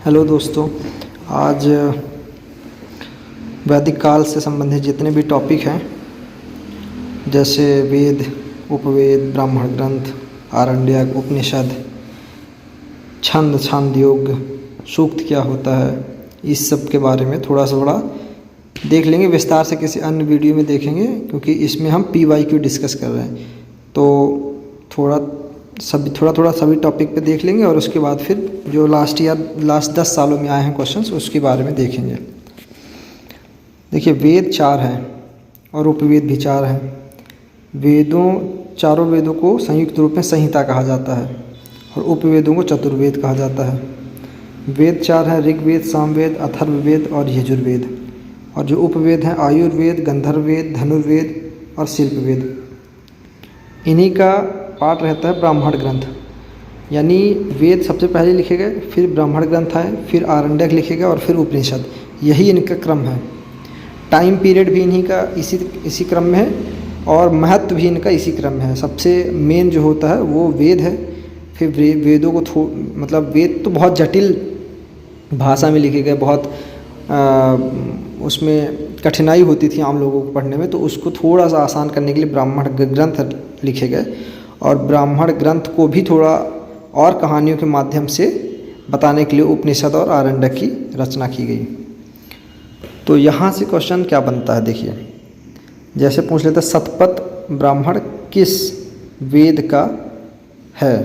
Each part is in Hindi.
हेलो दोस्तों, आज वैदिक काल से संबंधित जितने भी टॉपिक हैं जैसे वेद, उपवेद, ब्राह्मण ग्रंथ, आरण्यक, उपनिषद, छंद, छांदयोग, सूक्त क्या होता है, इस सब के बारे में थोड़ा देख लेंगे। विस्तार से किसी अन्य वीडियो में देखेंगे क्योंकि इसमें हम PYQ डिस्कस कर रहे हैं। तो थोड़ा सभी टॉपिक पे देख लेंगे और उसके बाद फिर जो लास्ट 10 सालों में आए हैं क्वेश्चंस उसके बारे में देखेंगे। देखिए, वेद 4 हैं और उपवेद भी 4 हैं। चारों वेदों को संयुक्त रूप में संहिता कहा जाता है और उपवेदों को चतुर्वेद कहा जाता है। वेद 4 हैं: ऋग्वेद, सामवेद, अथर्ववेद और यजुर्वेद। और जो उपवेद हैं आयुर्वेद, गंधर्ववेद, धनुर्वेद और शिल्पवेद। इन्हीं का पार्ट रहता है ब्राह्मण ग्रंथ, यानी वेद सबसे पहले लिखे गए, फिर ब्राह्मण ग्रंथ आए, फिर आरण्यक लिखे गए और फिर उपनिषद। यही इनका क्रम है। टाइम पीरियड भी इन्हीं का इसी क्रम में है और महत्व भी इनका इसी क्रम में है। सबसे मेन जो होता है वो वेद है। फिर वेदों को वेद तो बहुत जटिल भाषा में लिखे गए, बहुत उसमें कठिनाई होती थी आम लोगों को पढ़ने में, तो उसको थोड़ा सा आसान करने के लिए ब्राह्मण ग्रंथ लिखे गए और ब्राह्मण ग्रंथ को भी थोड़ा और कहानियों के माध्यम से बताने के लिए उपनिषद और आरण्यक की रचना की गई। तो यहाँ से क्वेश्चन क्या बनता है, देखिए, जैसे पूछ लेते हैं शतपथ ब्राह्मण किस वेद का है,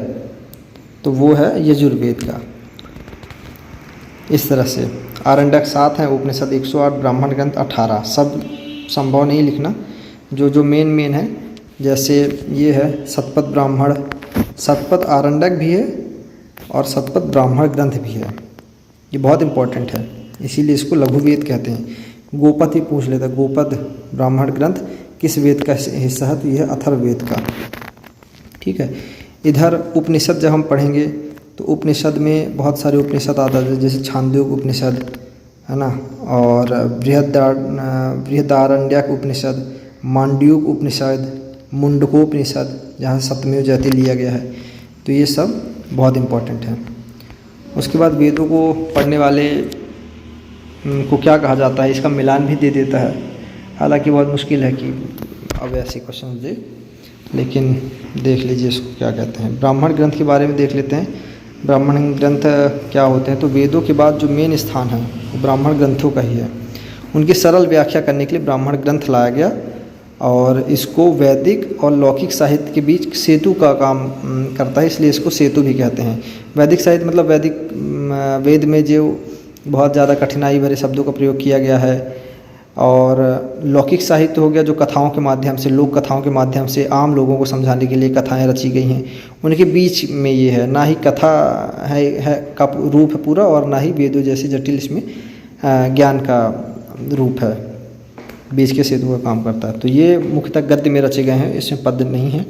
तो वो है यजुर्वेद का। इस तरह से आरण्यक 7 है, उपनिषद 108, ब्राह्मण ग्रंथ 18। सब संभव नहीं लिखना, जो मेन है। जैसे ये है शतपथ ब्राह्मण, शतपथ आरण्यक भी है और शतपथ ब्राह्मण ग्रंथ भी है। ये बहुत इंपॉर्टेंट है, इसीलिए इसको लघुवेद कहते हैं। गोपद ही पूछ लेता, गोपद ब्राह्मण ग्रंथ किस वेद का हिस्सा है, तो यह है अथर्ववेद का। ठीक है। इधर उपनिषद जब हम पढ़ेंगे तो उपनिषद में बहुत सारे उपनिषद आता है, जैसे छांदोग्य उपनिषद है ना, और बृहदारण्यक उपनिषद, मांडूक्य उपनिषद, मुंडकोपनिषद, जहाँ सप्तमेव जयते लिया गया है। तो ये सब बहुत इम्पोर्टेंट है। उसके बाद वेदों को पढ़ने वाले को क्या कहा जाता है, इसका मिलान भी दे देता है। हालांकि बहुत मुश्किल है कि अब ऐसे क्वेश्चन दे, लेकिन देख लीजिए इसको क्या कहते हैं। ब्राह्मण ग्रंथ के बारे में देख लेते हैं। ब्राह्मण ग्रंथ क्या होते हैं, तो वेदों के बाद जो मेन स्थान है वो ब्राह्मण ग्रंथों का ही है। उनकी सरल व्याख्या करने के लिए ब्राह्मण ग्रंथ लाया गया और इसको वैदिक और लौकिक साहित्य के बीच सेतु का काम करता है, इसलिए इसको सेतु भी कहते हैं। वैदिक साहित्य मतलब वेद में जो बहुत ज़्यादा कठिनाई भरे शब्दों का प्रयोग किया गया है, और लौकिक साहित्य हो गया जो कथाओं के माध्यम से, लोक कथाओं के माध्यम से आम लोगों को समझाने के लिए कथाएं रची गई हैं। उनके बीच में ये है, ना ही कथा है का रूप है पूरा, और ना ही वेदों जैसे जटिल इसमें ज्ञान का रूप है। बीच के सेतु का काम करता है। तो ये मुख्यतः गद्य में रचे गए हैं, इसमें पद्य नहीं है।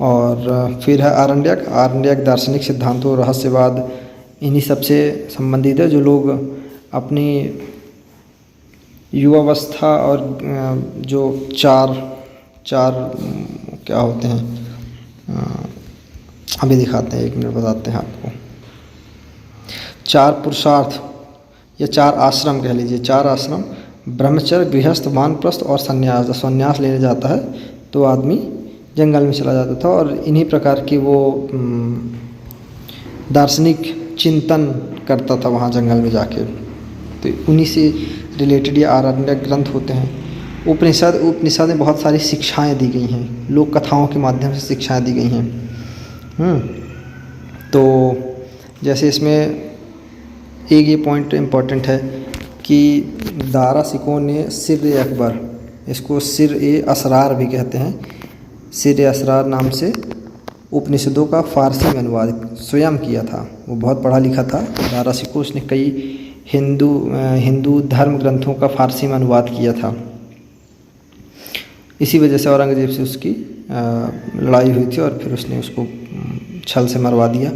और फिर है आरण्यक। आरण्यक दार्शनिक सिद्धांतों, रहस्यवाद, इन्हीं सबसे संबंधित है, जो लोग अपनी युवावस्था और जो चार क्या होते हैं, अभी दिखाते हैं, 1 मिनट बताते हैं आपको। 4 पुरुषार्थ या 4 आश्रम कह लीजिए, 4 आश्रम: ब्रह्मचर्य, गृहस्थ, वानप्रस्थ और संन्यास। संन्यास लेने जाता है तो आदमी जंगल में चला जाता था और इन्हीं प्रकार की वो दार्शनिक चिंतन करता था वहाँ जंगल में जाके। तो उन्हीं से रिलेटेड ये आरण्यक ग्रंथ होते हैं। उपनिषद में बहुत सारी शिक्षाएं दी गई हैं, लोक कथाओं के माध्यम से शिक्षाएं दी गई हैं। तो जैसे इसमें एक ये पॉइंट इम्पॉर्टेंट है कि दारा ने सिर अकबर, इसको सिर असरार भी कहते हैं, सिर असरार नाम से उपनिषदों का फारसी में अनुवाद स्वयं किया था। वो बहुत पढ़ा लिखा था दारा सिको, उसने कई हिंदू धर्म ग्रंथों का फारसी में अनुवाद किया था। इसी वजह से औरंगजेब से उसकी लड़ाई हुई थी और फिर उसने उसको छल से मरवा दिया।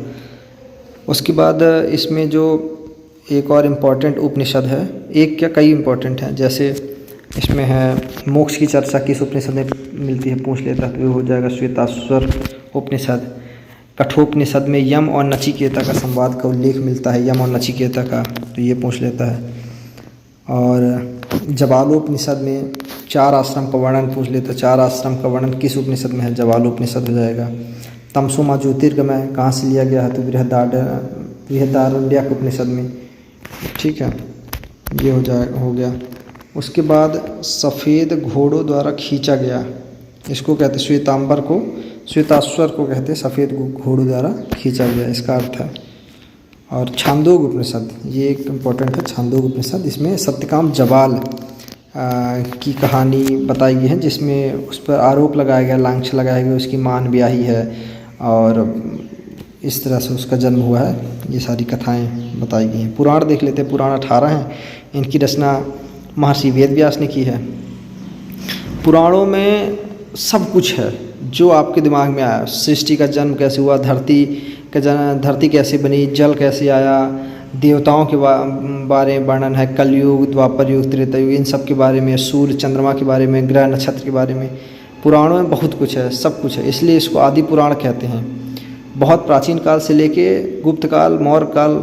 उसके बाद इसमें जो एक और इम्पॉर्टेंट उपनिषद है, एक क्या कई इम्पॉर्टेंट हैं, जैसे इसमें है मोक्ष की चर्चा किस उपनिषद में मिलती है, पूछ लेता तो वो हो जाएगा श्वेताश्वर उपनिषद। कठोपनिषद में यम और नचिकेता का संवाद का उल्लेख मिलता है, यम और नचिकेता का, तो ये पूछ लेता है। और जवालोपनिषद में 4 आश्रम का वर्णन पूछ लेता है, 4 आश्रम का वर्णन किस उपनिषद में है, जवालोपनिषद हो जाएगा। तमसोमा ज्योतिर्गमय कहाँ से लिया गया है, तो बृहदारण्यक उपनिषद में, ठीक है, ये हो गया। उसके बाद सफ़ेद घोड़ों द्वारा खींचा गया, इसको कहते श्वेतांबर को, श्वेताश्वर को कहते सफ़ेद घोड़ों द्वारा खींचा गया, इसका अर्थ है। और छांदोग उपनिषद, ये एक इम्पॉर्टेंट है, छांदोग उपनिषद, इसमें सत्यकाम जबाल की कहानी बताई गई है, जिसमें उस पर आरोप लगाया गया, लांछन लगाया गया, उसकी मान ब्याही है और इस तरह से उसका जन्म हुआ है, ये सारी कथाएं बताई गई हैं। पुराण देख लेते हैं, पुराण 18 हैं, इनकी रचना महर्षि वेद व्यास ने की है। पुराणों में सब कुछ है जो आपके दिमाग में आया, सृष्टि का जन्म कैसे हुआ, धरती कैसे बनी, जल कैसे आया, देवताओं के बारे में वर्णन है, कलयुग, द्वापर युग, त्रेता युग, इन सब के बारे में, सूर्य चंद्रमा के बारे में, ग्रह नक्षत्र के बारे में, पुराणों में बहुत कुछ है, सब कुछ है, इसलिए इसको आदि पुराण कहते हैं। बहुत प्राचीन काल से लेके गुप्त काल, मौर्य काल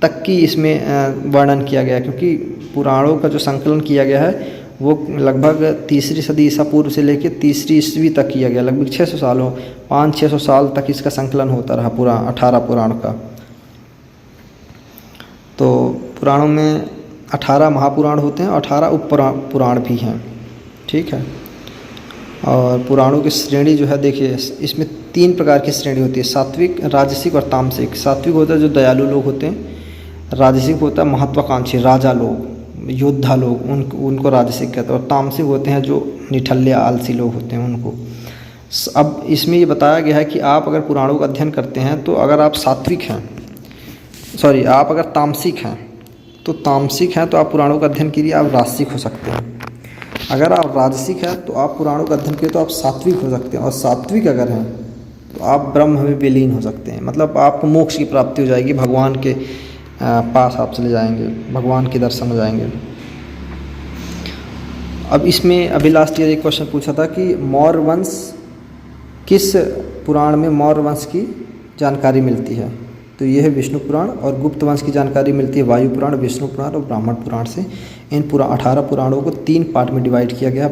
तक की इसमें वर्णन किया गया है, क्योंकि पुराणों का जो संकलन किया गया है वो लगभग 3री सदी ईसा पूर्व से लेकर 3री ईस्वी तक किया गया, लगभग 600 सालों 500-600 साल तक इसका संकलन होता रहा, पूरा 18 पुराण का। तो पुराणों में 18 महापुराण होते हैं और 18 उप पुराण भी हैं, ठीक है। और पुराणों की श्रेणी जो है, देखिए इसमें 3 प्रकार की श्रेणी होती है, सात्विक, राजसिक और तामसिक। सात्विक होता है जो दयालु लोग होते हैं, राजसिक होता है महत्वाकांक्षी राजा लोग, योद्धा लोग, उनको राजसिक कहते हैं, और तामसिक होते हैं जो निठल्ले आलसी लोग होते हैं, उनको। अब इसमें ये बताया गया है कि आप अगर पुराणों का अध्ययन करते हैं तो अगर आप सात्विक हैं, आप अगर तामसिक हैं तो आप पुराणों का अध्ययन कीजिए, आप राजसिक हो सकते हैं। अगर आप राजसिक हैं तो आप पुराणों का अध्ययन कीजिए तो आप सात्विक हो सकते हैं, और सात्विक अगर हैं तो आप ब्रह्म में विलीन हो सकते हैं, मतलब आपको मोक्ष की प्राप्ति हो जाएगी, भगवान के पास आप चले जाएंगे, भगवान के दर्शन हो जाएंगे। अब इसमें अभी लास्ट ईयर एक क्वेश्चन पूछा था कि मौर्य वंश, किस पुराण में मौर्य वंश की जानकारी मिलती है, तो ये है विष्णु पुराण, और गुप्त वंश की जानकारी मिलती है वायु पुराण, विष्णु पुराण और ब्राह्मण पुराण से। इन 18 पुराणों को 3 पार्ट में डिवाइड किया गया,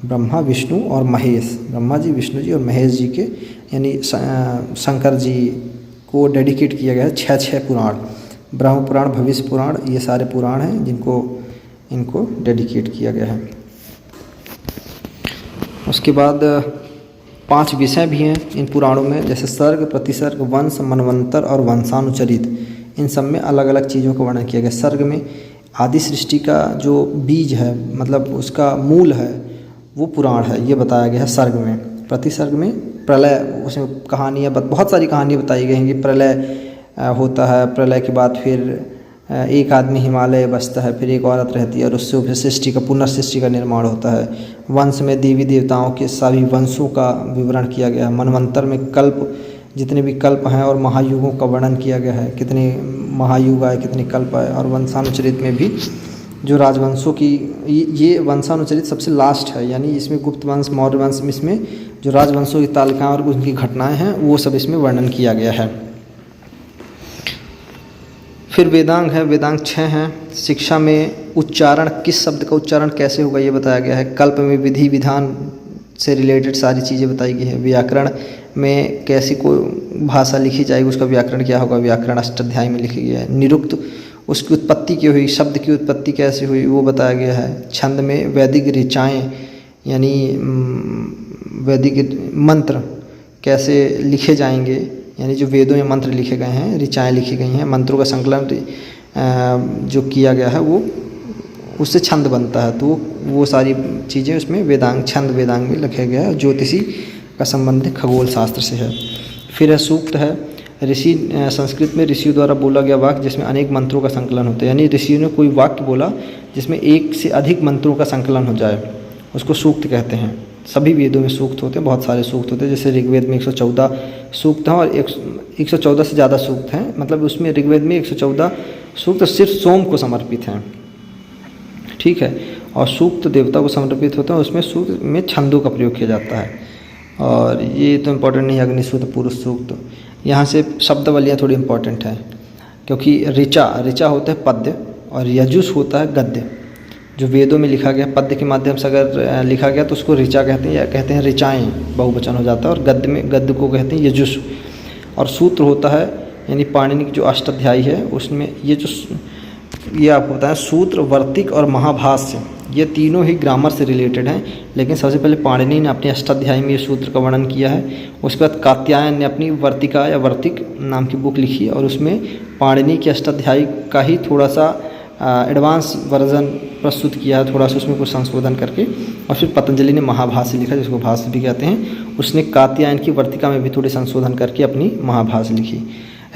ब्रह्मा, विष्णु और महेश। ब्रह्मा जी, विष्णु जी और महेश जी के, यानी शंकर जी को डेडिकेट किया गया है 6 पुराण, ब्रह्म पुराण, भविष्य पुराण, ये सारे पुराण हैं इनको डेडिकेट किया गया है। उसके बाद 5 विषय भी हैं इन पुराणों में, जैसे सर्ग, प्रतिसर्ग, वंश, मनवंतर और वंशानुचरित। इन सब में अलग अलग चीज़ों का वर्णन किया गया। सर्ग में आदि सृष्टि का जो बीज है, मतलब उसका मूल है, वो पुराण है, ये बताया गया है सर्ग में। प्रतिसर्ग में प्रलय, उसमें कहानियाँ, बहुत सारी कहानियाँ बताई गई हैं कि प्रलय होता है, प्रलय के बाद फिर एक आदमी हिमालय बसता है, फिर एक औरत रहती है और उससे फिर सृष्टि का, पुनर्सृष्टि का निर्माण होता है। वंश में देवी देवताओं के सभी वंशों का विवरण किया गया है। मनवंतर में कल्प, जितने भी कल्प हैं और महायुगों का वर्णन किया गया है, कितने महायुग आए, कितने कल्प आए। और वंशानुचरित में भी जो राजवंशों की, ये वंशानुचरित सबसे लास्ट है, यानी इसमें गुप्त वंश, मौर्य वंश में इसमें जो राजवंशों की तालिकाएँ और उनकी घटनाएँ हैं वो सब इसमें वर्णन किया गया है। फिर वेदांग है, वेदांग 6 हैं। शिक्षा में उच्चारण, किस शब्द का उच्चारण कैसे होगा ये बताया गया है। कल्प में विधि विधान से रिलेटेड सारी चीज़ें बताई गई है। व्याकरण में कैसी कोई भाषा लिखी जाएगी, उसका व्याकरण क्या होगा, व्याकरण अष्टाध्यायी में लिखी गया है। निरुक्त, उसकी उत्पत्ति क्यों हुई, शब्द की उत्पत्ति कैसे हुई, वो बताया गया है। छंद में वैदिक ऋचाएँ, यानी वैदिक मंत्र कैसे लिखे जाएंगे, यानी जो वेदों में मंत्र लिखे गए हैं, ऋचाएँ लिखी गई हैं, मंत्रों का संकलन जो किया गया है वो, उससे छंद बनता है, तो वो सारी चीज़ें उसमें वेदांग, छंद वेदांग में लिखे गया है। ज्योतिषी का संबंध खगोल शास्त्र से है। फिर है सूक्त है, ऋषि, संस्कृत में ऋषियों द्वारा बोला गया वाक्य जिसमें अनेक मंत्रों का संकलन होता है, यानी ऋषियों ने कोई वाक्य बोला जिसमें एक से अधिक मंत्रों का संकलन हो जाए, उसको सूक्त कहते हैं। सभी वेदों में सूक्त होते हैं, बहुत सारे सूक्त होते हैं, जैसे ऋग्वेद में 114 सूक्त हैं और 114 से ज़्यादा सूक्त हैं, मतलब उसमें ऋग्वेद में 114 सूक्त सिर्फ सोम को समर्पित हैं, ठीक है, और सूक्त देवता को समर्पित होता है, उसमें सूक्त में छंदों का प्रयोग किया जाता है। और ये तो इम्पोर्टेंट नहीं है, अग्निसूत्र, पुरुष सूक्त। यहाँ से शब्दावलियाँ थोड़ी इम्पोर्टेंट हैं, क्योंकि ऋचा होता है पद्य और यजुष होता है गद्य। जो वेदों में लिखा गया पद्य के माध्यम से अगर लिखा गया तो उसको ऋचा कहते हैं, या कहते हैं ऋचाएँ, बहुवचन हो जाता है। और गद्य को कहते हैं यजुष। और सूत्र होता है यानी पाणिनि की जो अष्टाध्यायी है उसमें ये आपको बताएं, सूत्र, वर्तिक और महाभाष्य, ये तीनों ही ग्रामर से रिलेटेड हैं। लेकिन सबसे पहले पाणिनि ने अपनी अष्टाध्यायी में ये सूत्र का वर्णन किया है। उसके बाद कात्यायन ने अपनी वर्तिका या वर्तिक नाम की बुक लिखी है और उसमें पाणिनि की अष्टाध्यायी का ही थोड़ा सा एडवांस वर्जन प्रस्तुत किया है, थोड़ा सा उसमें कुछ संशोधन करके। और फिर पतंजलि ने महाभाष्य लिखा, जिसको भाष्य भी कहते हैं। उसने कात्यायन की वर्तिका में भी थोड़े संशोधन करके अपनी महाभाष्य लिखी।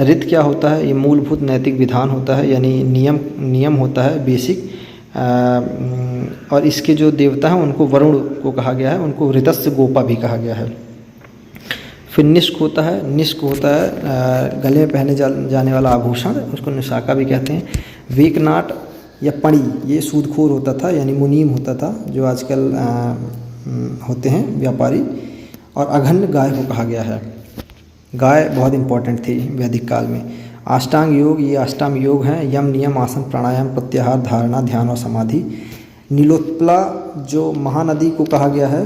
ऋत क्या होता है? ये मूलभूत नैतिक विधान होता है, यानी नियम होता है, बेसिक। और इसके जो देवता हैं उनको वरुण को कहा गया है, उनको ऋतस्य गोपा भी कहा गया है। फिर निष्क होता है। निष्क होता है गले में पहने जाने वाला आभूषण, उसको निशाका भी कहते हैं। वेकनाट या पणी, ये सूदखोर होता था, यानी मुनीम होता था, जो आजकल होते हैं व्यापारी। और अघन्य गाय को कहा गया है। गाय बहुत इंपॉर्टेंट थी वैदिक काल में। अष्टांग योग, ये अष्टांग योग हैं, यम, नियम, आसन, प्राणायाम, प्रत्याहार, धारणा, ध्यान और समाधि। नीलोत्पला जो महानदी को कहा गया है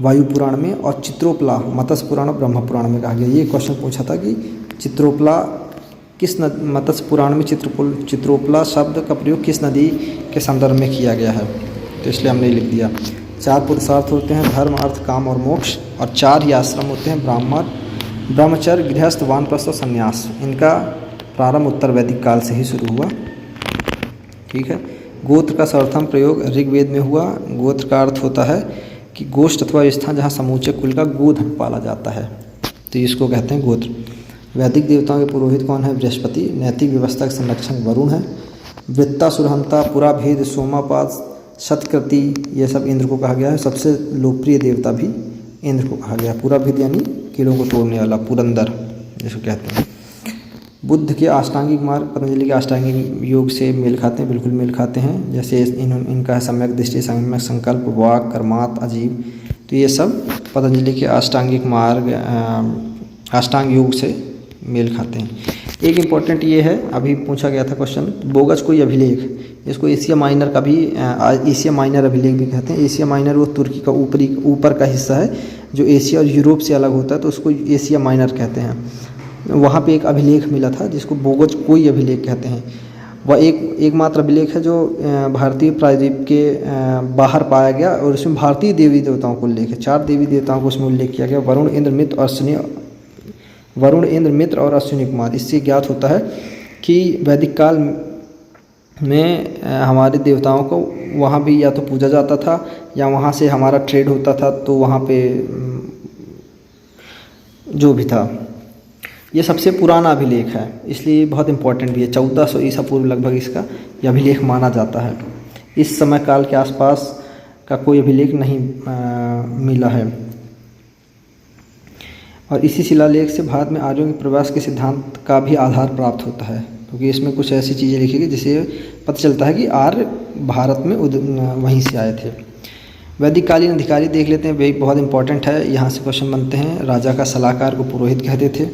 वायु पुराण में, और चित्रोपला मत्स्य पुराण और ब्रह्म पुराण में कहा गया। ये क्वेश्चन पूछा था कि चित्रोपला किस मत्स्य पुराण में चित्रोपला शब्द का प्रयोग किस नदी के संदर्भ में किया गया है, तो इसलिए हमने लिख दिया। 4 पुरुषार्थ होते हैं, धर्म, अर्थ, काम और मोक्ष। और 4 ही आश्रम होते हैं, ब्रह्मचर्य, गृहस्थ, वानप्रस्थ और संन्यास। इनका प्रारंभ उत्तर वैदिक काल से ही शुरू हुआ। ठीक है। गोत्र का सर्वप्रथम प्रयोग ऋग्वेद में हुआ। गोत्र का अर्थ होता है कि गोष्ठ अथवा स्थान जहाँ समूचे कुल का गोधन पाला जाता है, तो इसको कहते हैं गोत्र। वैदिक देवताओं के पुरोहित कौन है? बृहस्पति। नैतिक व्यवस्था के संरक्षक वरुण है। वृत्ता, सुरहंता, पुराभेद, सोमापाद, शतकृति, ये सब इंद्र को कहा गया है। सबसे लोकप्रिय देवता भी इंद्र को कहा गया। पुराभेद यानी कीड़ों को तोड़ने वाला, पुरंदर जिसको कहते हैं। बुद्ध के अष्टांगिक मार्ग पतंजलि के अष्टांगिक योग से मेल खाते हैं, बिल्कुल मेल खाते हैं। जैसे इनका है सम्यक दृष्टि, सम्यक संकल्प, वाक, कर्मात, अजीब, तो ये सब पतंजलि के अष्टांगिक मार्ग अष्टांग योग से मेल खाते हैं। एक इम्पॉर्टेंट ये है, अभी पूछा गया था क्वेश्चन, बोगस कोई अभिलेख, इसको एशिया माइनर का भी एशिया माइनर अभिलेख भी कहते हैं। एशिया माइनर वो तुर्की का ऊपर का हिस्सा है जो एशिया और यूरोप से अलग होता है, तो उसको एशिया माइनर कहते हैं। वहाँ पे एक अभिलेख मिला था जिसको बोगस कोई अभिलेख कहते हैं। वह एकमात्र अभिलेख है जो भारतीय प्रायद्वीप के बाहर पाया गया, और इसमें भारतीय देवी देवताओं को उल्लेख है। 4 देवी देवताओं को उसमें उल्लेख किया गया, वरुण, इंद्र, मित्र और अश्विनी कुमार। इससे ज्ञात होता है कि वैदिक काल में हमारे देवताओं को वहाँ भी या तो पूजा जाता था या वहाँ से हमारा ट्रेड होता था, तो वहाँ पे जो भी था। ये सबसे पुराना अभिलेख है, इसलिए बहुत इम्पोर्टेंट भी है। 1400 ईसा पूर्व लगभग इसका यह अभिलेख माना जाता है। इस समय काल के आसपास का कोई अभिलेख नहीं मिला है। और इसी शिलालेख से भारत में आर्यों के प्रवास के सिद्धांत का भी आधार प्राप्त होता है, क्योंकि इसमें कुछ ऐसी चीज़ें लिखी गई जिससे पता चलता है कि आर्य भारत में वहीं से आए थे। वैदिक कालीन अधिकारी देख लेते हैं, वही बहुत इंपॉर्टेंट है। यहाँ से क्वेश्चन बनते हैं। राजा का सलाहकार को पुरोहित कहते थे।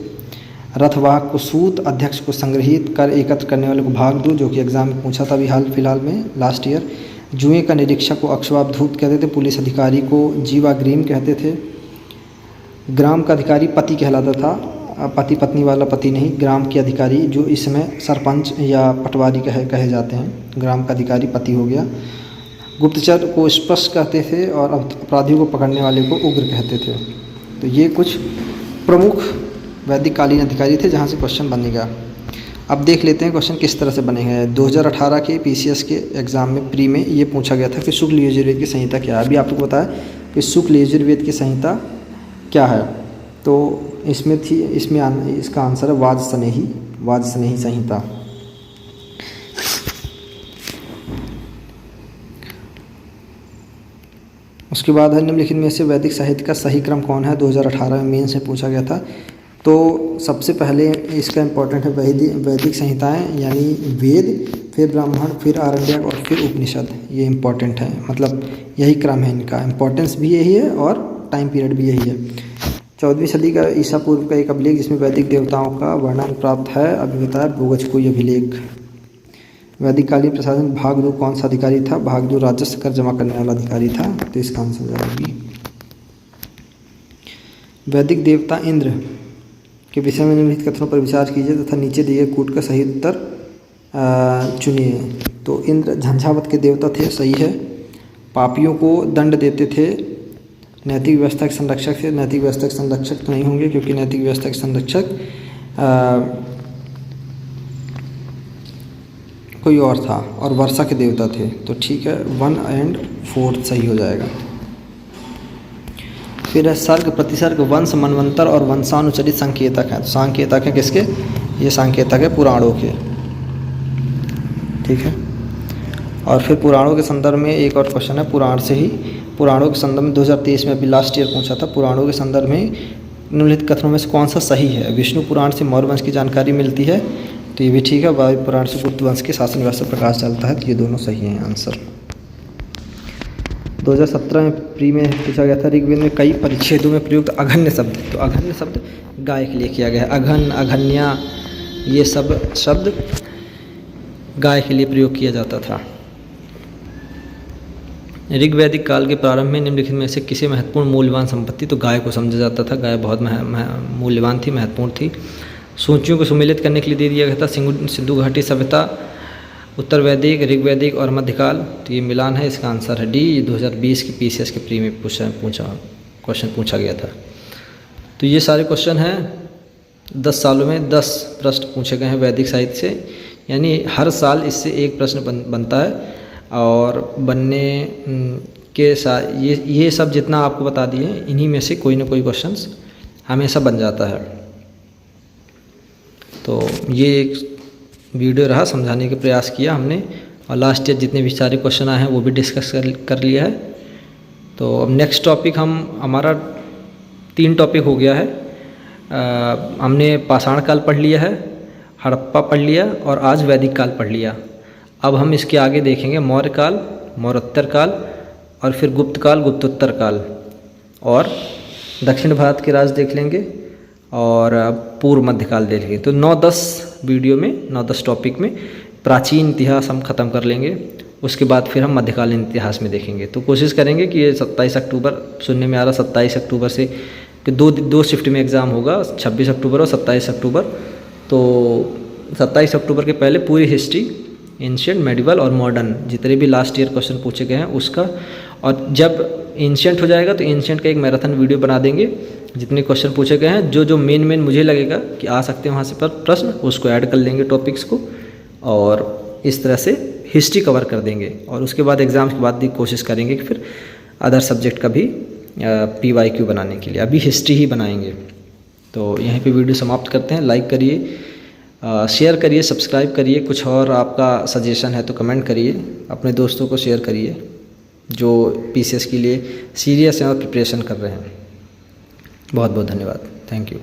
रथवाहक को सूत, अध्यक्ष को संग्रहित, कर एकत्र करने वाले को भागदूत, जो कि एग्जाम में पूछा था अभी फिलहाल में लास्ट ईयर। जुए का निरीक्षक को अक्षवाब्धूत कहते थे। पुलिस अधिकारी को जीवाग्रीम कहते थे। ग्राम का अधिकारी पति कहलाता था, पति पत्नी वाला पति नहीं, ग्राम के अधिकारी, जो इस समय सरपंच या पटवारी कहे जाते हैं। ग्राम का अधिकारी पति हो गया। गुप्तचर को स्पष्ट कहते थे और अपराधियों को पकड़ने वाले को उग्र कहते थे। तो ये कुछ प्रमुख वैदिक कालीन अधिकारी थे जहाँ से क्वेश्चन बनेगा। अब देख लेते हैं क्वेश्चन किस तरह से बनेगा। 2018 के PCS के एग्ज़ाम में प्री में ये पूछा गया था कि शुक्ल यजुर्वेद की संहिता क्या है। अभी आपको बताया कि शुक्ल यजुर्वेद की संहिता क्या है, तो इसमें इसका आंसर है वाजसनेही संहिता। उसके बाद है निम्नलिखित में से वैदिक साहित्य का सही क्रम कौन है। 2018 में मेन से पूछा गया था। तो सबसे पहले इसका इम्पोर्टेंट है वैदिक संहिताएं, यानी वेद, फिर ब्राह्मण, फिर आरण्यक और फिर उपनिषद। ये इम्पोर्टेंट है, मतलब यही क्रम है इनका, इम्पोर्टेंस भी यही है और टाइम पीरियड भी यही है। 14वीं सदी का ईसा पूर्व का एक अभिलेख जिसमें वैदिक देवताओं का वर्णन प्राप्त है, अभी बताया बोगचकोई अभिलेख। वैदिक कालीन प्रशासन भाग 2 कौन सा अधिकारी था? भाग 2 राजस्व कर जमा करने वाला अधिकारी था। तो इसका आंसर जाएगी। वैदिक देवता इंद्र के विषय में निम्नलिखित कथनों पर विचार कीजिए तथा नीचे दिए कूट का सही उत्तर चुनिए। तो इंद्र झंझावत के देवता थे, सही है। पापियों को दंड देते थे। नैतिक व्यवस्था के संरक्षक थे। नैतिक व्यवस्था के संरक्षक तो नहीं होंगे क्योंकि नैतिक व्यवस्था के संरक्षक कोई और था और वर्षा के देवता थे। तो ठीक है, 1 और 4 सही हो जाएगा। फिर है सर्ग प्रतिसर्ग वंश मनवंतर और वंशानुचरित संकेतक हैं। तो संकेतक हैं किसके? ये संकेतक है पुराणों के, ठीक है। और फिर पुराणों के संदर्भ में एक और क्वेश्चन है पुराण से ही। पुराणों के संदर्भ में 2023 में अभी लास्ट ईयर पूछा था। पुराणों के संदर्भ में निम्नलिखित कथनों में से कौन सा सही है? विष्णु पुराण से मौर्य वंश की जानकारी मिलती है, तो ये भी ठीक है। वायु पुराण से गुप्त वंश के शासन व्यवस्था पर प्रकाश डालता है, तो ये दोनों सही हैं आंसर। 2017 में प्री में पूछा गया था ऋग्वेद में कई परिच्छेदों में प्रयुक्त अघन्य शब्द। तो अघन्य शब्द गाय के लिए किया गया है। अघन, अघन्या, ये सब शब्द गाय के लिए प्रयोग किया जाता था। ऋग्वैदिक काल के प्रारंभ में निम्नलिखित में से किसी महत्वपूर्ण मूल्यवान संपत्ति? तो गाय को समझा जाता था। गाय बहुत मूल्यवान थी, महत्वपूर्ण थी। सूचियों को सुमेलित करने के लिए दे दिया गया था सिंधु घाटी सभ्यता, उत्तर वैदिक, ऋग्वैदिक और मध्यकाल। तो ये मिलान है, इसका आंसर है डी। 2020 की PCS के प्री में क्वेश्चन पूछा गया था। तो ये सारे क्वेश्चन हैं 10 सालों में 10 प्रश्न पूछे गए हैं वैदिक साहित्य से, यानी हर साल इससे एक प्रश्न बनता है। और बनने के साथ ये सब जितना आपको बता दिए, इन्हीं में से कोई ना कोई क्वेश्चंस हमेशा बन जाता है। तो ये एक वीडियो रहा, समझाने का प्रयास किया हमने। और लास्ट ईयर जितने भी सारे क्वेश्चन आए हैं वो भी डिस्कस कर लिया है। तो अब नेक्स्ट टॉपिक हमारा 3 टॉपिक हो गया है। हमने पाषाण काल पढ़ लिया है, हड़प्पा पढ़ लिया और आज वैदिक काल पढ़ लिया। अब हम इसके आगे देखेंगे मौर्य काल, मौर्योत्तर काल और फिर गुप्त काल, गुप्तोत्तर काल और दक्षिण भारत के राज देख लेंगे और पूर्व मध्यकाल देख लेंगे। तो 9-10 वीडियो में 9-10 टॉपिक में प्राचीन इतिहास हम ख़त्म कर लेंगे। उसके बाद फिर हम मध्यकालीन इतिहास में देखेंगे। तो कोशिश करेंगे कि ये 27 अक्टूबर, सुनने में आ रहा 27 अक्टूबर से कि दो शिफ्ट में एग्ज़ाम होगा, 26 अक्टूबर और 27 अक्टूबर। तो 27 अक्टूबर के पहले पूरी हिस्ट्री, एंशिएंट, मेडिवल और मॉडर्न जितने भी लास्ट ईयर क्वेश्चन पूछे गए हैं उसका, और जब एंशिएंट हो जाएगा तो एंशिएंट का एक मैराथन वीडियो बना देंगे। जितने क्वेश्चन पूछे गए हैं, जो मेन मुझे लगेगा कि आ सकते हैं वहाँ से पर प्रश्न, उसको ऐड कर लेंगे टॉपिक्स को और इस तरह से हिस्ट्री कवर कर देंगे। और उसके बाद एग्ज़ाम के बाद भी कोशिश करेंगे कि फिर अदर सब्जेक्ट का भी PYQ बनाने के लिए। अभी हिस्ट्री ही बनाएंगे। तो यहीं पे वीडियो समाप्त करते हैं। लाइक करिए, शेयर करिए, सब्सक्राइब करिए। कुछ और आपका सजेशन है तो कमेंट करिए, अपने दोस्तों को शेयर करिए जो PCS के लिए सीरियस हैं और प्रिपरेशन कर रहे हैं। बहुत बहुत धन्यवाद। Thank you.